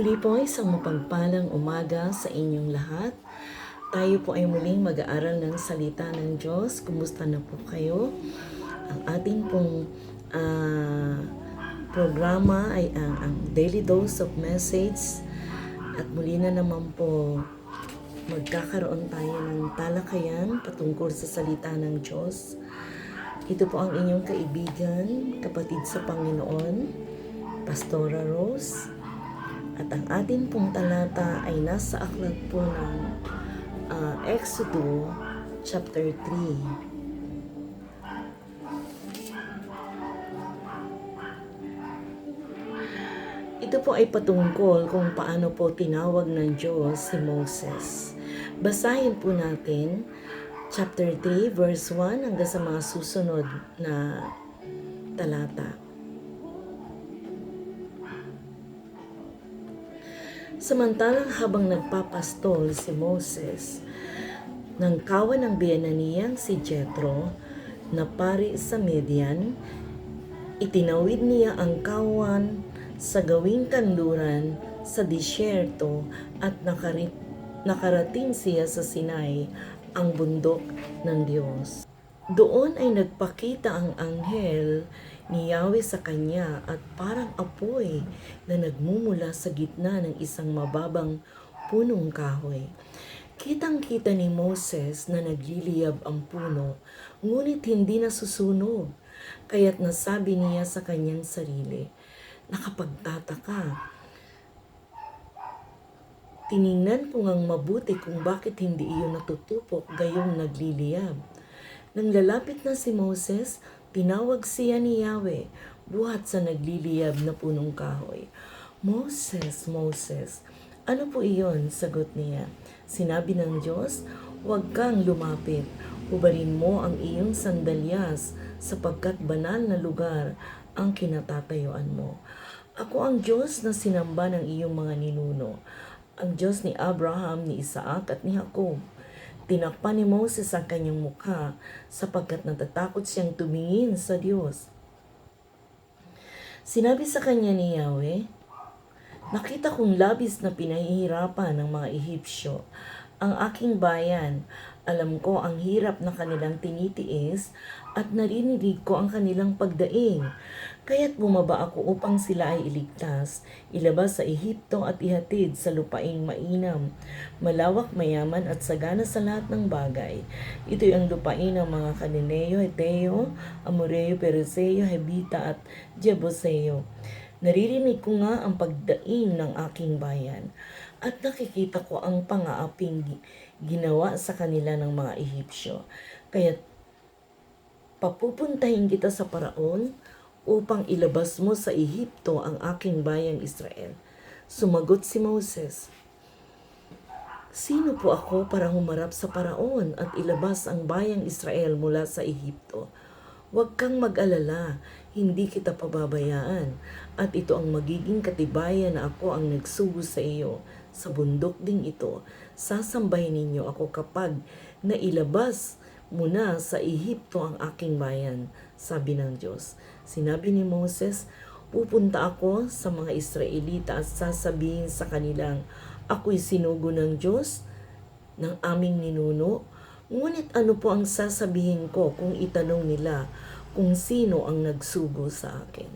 Muli po isang mapagpalang umaga sa inyong lahat. Tayo po ay muling mag-aaral ng salita ng Diyos. Kumusta na po kayo? Ang ating pong programa ay ang Daily Dose of Message. At muli na naman po magkakaroon tayo ng talakayan patungkol sa salita ng Diyos. Ito po ang inyong kaibigan, kapatid sa Panginoon, Pastora Rose. At ang ating pong talata ay nasa aklat po ng Exodo chapter 3. Ito po ay patungkol kung paano po tinawag ng Diyos si Moses. Basahin po natin chapter 3 verse 1 hanggang sa mga susunod na talata. Samantalang habang nagpapastol si Moses ng kawan ng biyananiyang si Jethro na pari sa Midian, itinawid niya ang kawan sa gawing kanluran sa disyerto at nakarating siya sa Sinai, ang bundok ng Diyos. Doon ay nagpakita ang anghel ni Yahweh sa kanya at parang apoy na nagmumula sa gitna ng isang mababang punong kahoy. Kitang-kita ni Moses na nagliliyab ang puno, ngunit hindi nasusunog. Kaya't nasabi niya sa kanyang sarili, nakapagtataka. Tiningnan ko ngang mabuti kung bakit hindi iyon natutupok gayong nagliliyab. Nang lalapit na si Moses, tinawag siya ni Yahweh buhat sa nagliliyab na punong kahoy. Moses, Moses, ano po iyon? Sagot niya. Sinabi ng Diyos, huwag kang lumapit. Hubarin mo ang iyong sandalyas sapagkat banal na lugar ang kinatatayuan mo. Ako ang Diyos na sinamba ng iyong mga ninuno, ang Diyos ni Abraham, ni Isaac at ni Jacob. Tinakpan ni Moses ang kanyang mukha sapagkat natatakot siyang tumingin sa Diyos. Sinabi sa kanya ni Yahweh, nakita kong labis na pinahihirapan ng mga Ehipsyo ang aking bayan. Alam ko ang hirap na kanilang tinitiis at narinig ko ang kanilang pagdaing. Kaya't bumaba ako upang sila ay iligtas, ilabas sa Ehipto at ihatid sa lupaing mainam, malawak, mayaman at sagana sa lahat ng bagay. Ito'y ang lupain ng mga Kananeo, Heteo, Amoreo, Perizeo, Hebita at Jebuseo. Naririnig ko nga ang pagdaing ng aking bayan at nakikita ko ang pangaaping ginawa sa kanila ng mga Ehipsyo. Kaya't papupuntahin kita sa Paraon upang ilabas mo sa Ehipto ang aking bayang Israel. Sumagot si Moses, sino po ako para humarap sa Paraon at ilabas ang bayang Israel mula sa Ehipto? Huwag kang mag-alala, hindi kita pababayaan, at ito ang magiging katibayan na ako ang nagsugo sa iyo. Sa bundok ding ito, sasambahin ninyo ako kapag nailabas mo na sa Ehipto ang aking bayan, sabi ng Diyos. Sinabi ni Moses, pupunta ako sa mga Israelita at sasabihin sa kanilang, ako'y sinugo ng Diyos ng aming ninuno. Ngunit ano po ang sasabihin ko kung itanong nila kung sino ang nagsugo sa akin?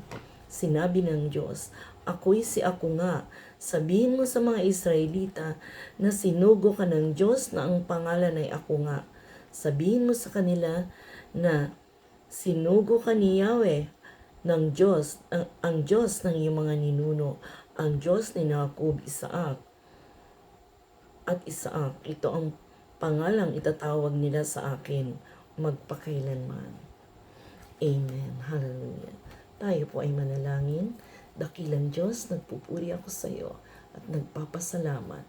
Sinabi ng Diyos, ako'y si ako nga. Sabihin mo sa mga Israelita na sinugo ka ng Diyos na ang pangalan ay ako nga. Sabihin mo sa kanila na sinugo ka ni Yahweh ng Diyos, ang Diyos ng iyong mga ninuno, ang Diyos ni Jacob, Isaac at Isaac. Ito ang pangalang itatawag nila sa akin magpakailanman. Amen. Hallelujah. Tayo po ay manalangin. Dakilang Diyos, nagpupuri ako sa iyo at nagpapasalamat.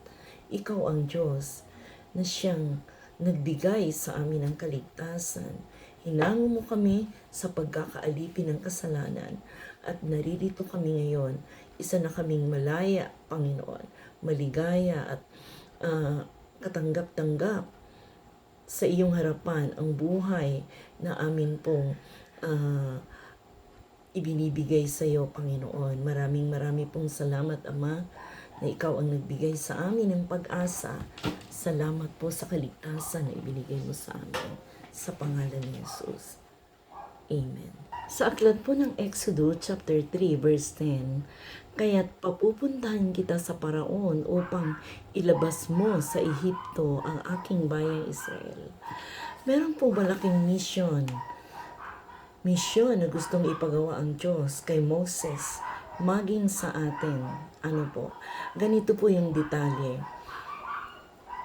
Ikaw ang Diyos na siyang nagbigay sa amin ng kaligtasan. Hinango mo kami sa pagkakaalipin ng kasalanan at naririto kami ngayon. Isa na kaming malaya, Panginoon, maligaya at katanggap-tanggap sa iyong harapan ang buhay na amin pong ibinibigay sa iyo, Panginoon. Maraming pong salamat, Ama, na ikaw ang nagbigay sa amin ng pag-asa. Salamat po sa kaligtasan na ibinigay mo sa amin. Sa pangalan ni Jesus. Amen. Sa aklat po ng Exodus chapter 3 verse 10, kaya't papupuntahan kita sa Paraon upang ilabas mo sa Ehipto ang aking bayang Israel. Meron po malaking misyon na gustong ipagawa ang Diyos kay Moses, maging sa atin. Ano po? Ganito po yung detalye.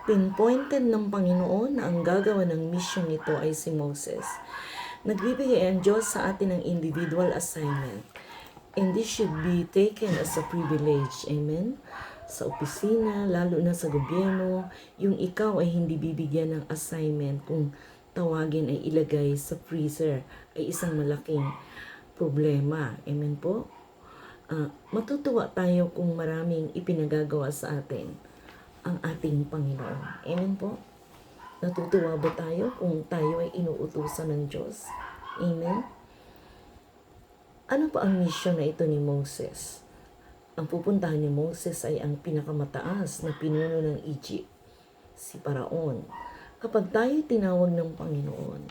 Pinpointed ng Panginoon na ang gagawa ng mission nito ay si Moses. Nagbibigay ang Diyos sa atin ng individual assignment. And this should be taken as a privilege. Amen? Sa opisina, lalo na sa gobyerno, yung ikaw ay hindi bibigyan ng assignment kung tawagin ay ilagay sa freezer ay isang malaking problema. Amen po? Matutuwa tayo kung maraming ipinagagawa sa atin ang ating Panginoon. Amen po? Natutuwa ba tayo kung tayo ay inuutusan ng Diyos? Amen? Ano pa ang mission na ito ni Moses? Ang pupuntahan ni Moses ay ang pinakamataas na pinuno ng Egypt, si Paraon. Kapag tayo tinawag ng Panginoon,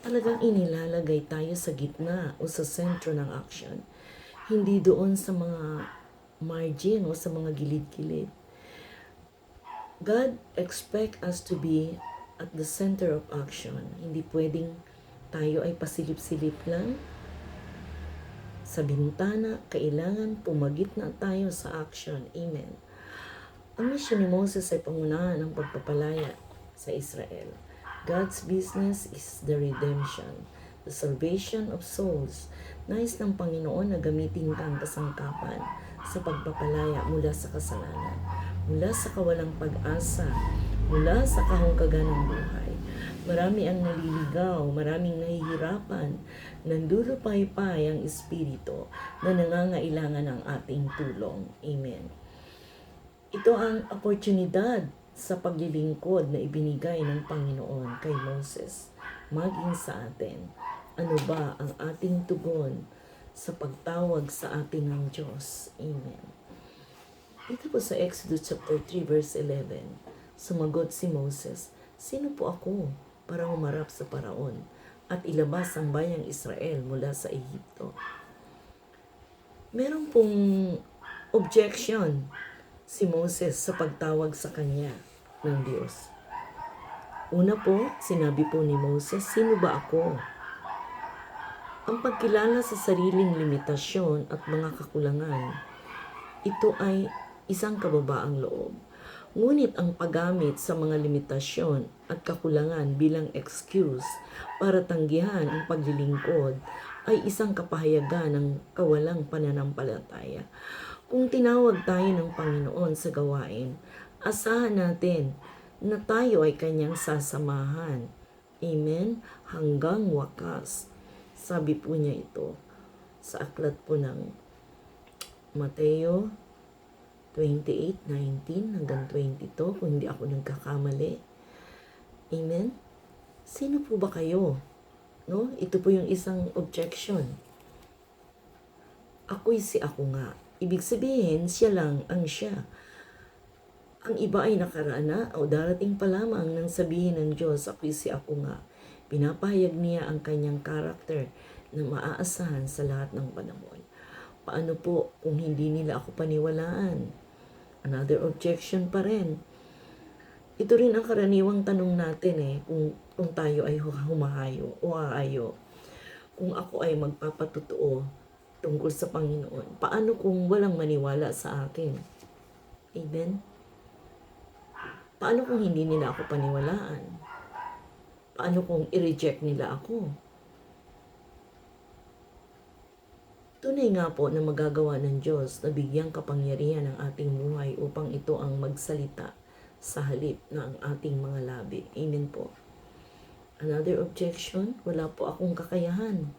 talagang inilalagay tayo sa gitna o sa sentro ng action. Hindi doon sa mga margin o sa mga gilid-gilid. God expect us to be at the center of action. Hindi pwedeng tayo ay pasilip-silip lang sa bintana. Kailangan pumagitna tayo sa action. Amen. Ang mission ni Moses ay pangunahan ng pagpapalaya sa Israel. God's business is the redemption, the salvation of souls. Nais ng Panginoon na gamitin kang kasangkapan sa pagpapalaya mula sa kasalanan, mula sa kawalang pag-asa, mula sa kahungkagan ng buhay. Marami ang naliligaw, maraming nahihirapan, nandulupay-pay ang espiritu na nangangailangan ng ating tulong. Amen. Ito ang oportunidad sa paglilingkod na ibinigay ng Panginoon kay Moses, maging sa atin. Ano ba ang ating tugon sa pagtawag sa atin ng Diyos? Amen. Ito po sa Exodus chapter 3 verse 11, sumagot si Moses, sino po ako para humarap sa Paraon at ilabas ang bayang Israel mula sa Ehipto? Meron pong objection si Moses sa pagtawag sa kanya ng Diyos. Una po, sinabi po ni Moses, sino ba ako? Ang pagkilala sa sariling limitasyon at mga kakulangan, ito ay isang kababaang loob. Ngunit ang paggamit sa mga limitasyon at kakulangan bilang excuse para tanggihan ang paglilingkod ay isang kapahayagan ng kawalang pananampalataya. Kung tinawag tayo ng Panginoon sa gawain, asahan natin na tayo ay kanyang sasamahan. Amen? Hanggang wakas. Sabi po niya ito sa aklat po ng Mateo 28:19 hanggang 22, kung hindi ako nagkakamali. Amen? Sino po ba kayo? No? Ito po yung isang objection. Ako'y si ako nga. Ibig sabihin, siya lang ang siya. Ang iba ay nakaraan na o darating pa lamang nang sabihin ng Diyos, ako'y si ako nga. Pinapahayag niya ang kanyang karakter na maaasahan sa lahat ng panahon. Paano po kung hindi nila ako paniwalaan? Another objection pa rin. Ito rin ang karaniwang tanong natin kung tayo ay humahayo o aayo. Kung ako ay magpapatutuo tungkol sa Panginoon, paano kung walang maniwala sa akin? Amen? Paano kung hindi nila ako paniwalaan? Paano kung i-reject nila ako? Tunay nga po na magagawa ng Diyos na bigyang kapangyarihan ang ating buhay upang ito ang magsalita sa halip na ang ating mga labi. Amen po. Another objection, wala po akong kakayahan.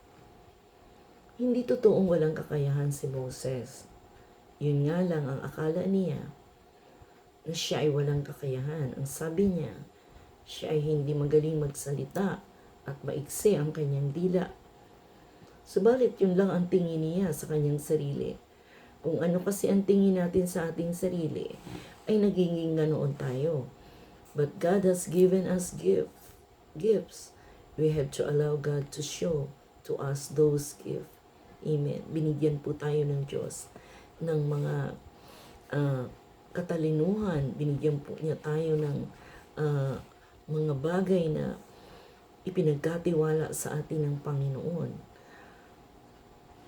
Hindi totoong walang kakayahan si Moses. Yun nga lang ang akala niya na siya ay walang kakayahan. Ang sabi niya, siya ay hindi magaling magsalita at maigsi ang kanyang dila. Subalit yun lang ang tingin niya sa kanyang sarili. Kung ano kasi ang tingin natin sa ating sarili, ay nagiging ganoon tayo. But God has given us gifts. We have to allow God to show to us those gifts. Amen. Binigyan po tayo ng Diyos ng mga katalinuhan. Binigyan po niya tayo ng mga bagay na ipinagkatiwala sa atin ng Panginoon.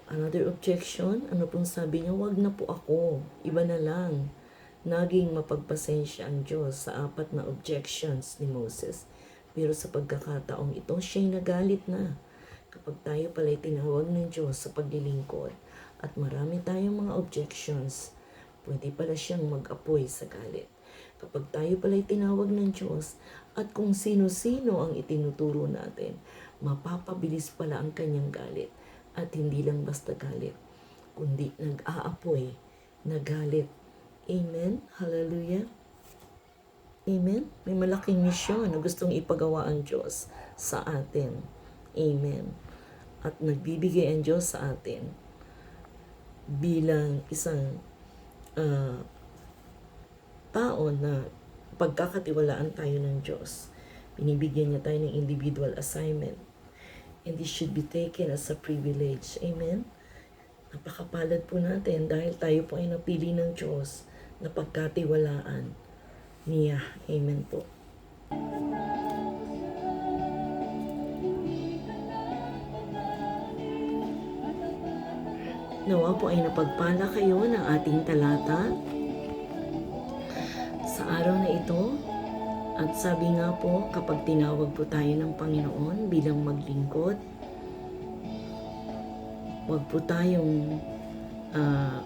Another objection, ano pong sabi niya? Wag na po ako, iba na lang. Naging mapagpasensya ang Diyos sa 4 na objections ni Moses. Pero sa pagkakataong ito, siya'y nagalit na. Kapag tayo pala'y tinawag ng Diyos sa paglilingkod at marami tayong mga objections, pwede pala siyang mag-apoy sa galit. Kapag tayo pala'y tinawag ng Diyos at kung sino-sino ang itinuturo natin, mapapabilis pala ang kanyang galit. At hindi lang basta galit, kundi nag-aapoy na galit. Amen? Hallelujah? Amen? May malaking misyon na gustong ipagawa ang Diyos sa atin. Amen? At nagbibigay ang Diyos sa atin bilang isang tao na pagkakatiwalaan tayo ng Diyos. Binibigyan niya tayo ng individual assignment. And this should be taken as a privilege. Amen? Napakapalad po natin dahil tayo po ay napili ng Diyos na pagkatiwalaan niya. Amen po. Nawa po ay napagpala kayo ng ating talata sa araw na ito. At sabi nga po, kapag tinawag po tayo ng Panginoon bilang maglingkod, huwag po tayong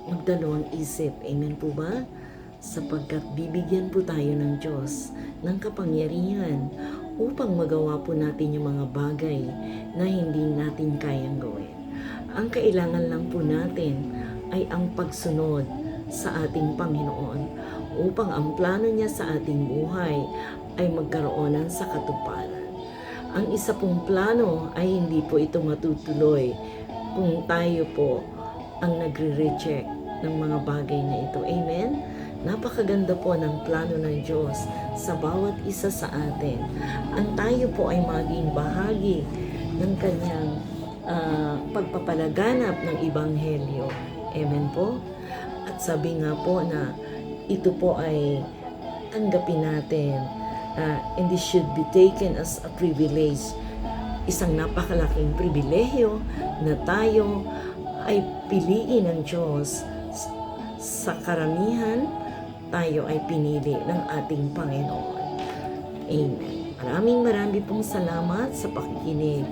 magdalawang isip. Amen po ba? Sapagkat bibigyan po tayo ng Diyos ng kapangyarihan upang magawa po natin yung mga bagay na hindi natin kayang gawin. Ang kailangan lang po natin ay ang pagsunod sa ating Panginoon upang ang plano niya sa ating buhay ay magkaroonan sa katuparan. Ang isa pong plano ay hindi po ito matutuloy kung tayo po ang nagre-reject ng mga bagay na ito. Amen? Napakaganda po ng plano ng Diyos sa bawat isa sa atin. Ang tayo po ay maging bahagi ng kanyang pagpapalaganap ng Ebanghelyo. Amen po? At sabi nga po na ito po ay tanggapin natin and this should be taken as a privilege. Isang napakalaking pribilehyo na tayo ay piliin ng Diyos. Sa karamihan, tayo ay pinili ng ating Panginoon. Amen. Maraming pong salamat sa pakikinig.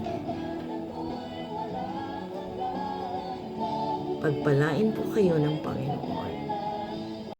Pagpalain po kayo ng Panginoon.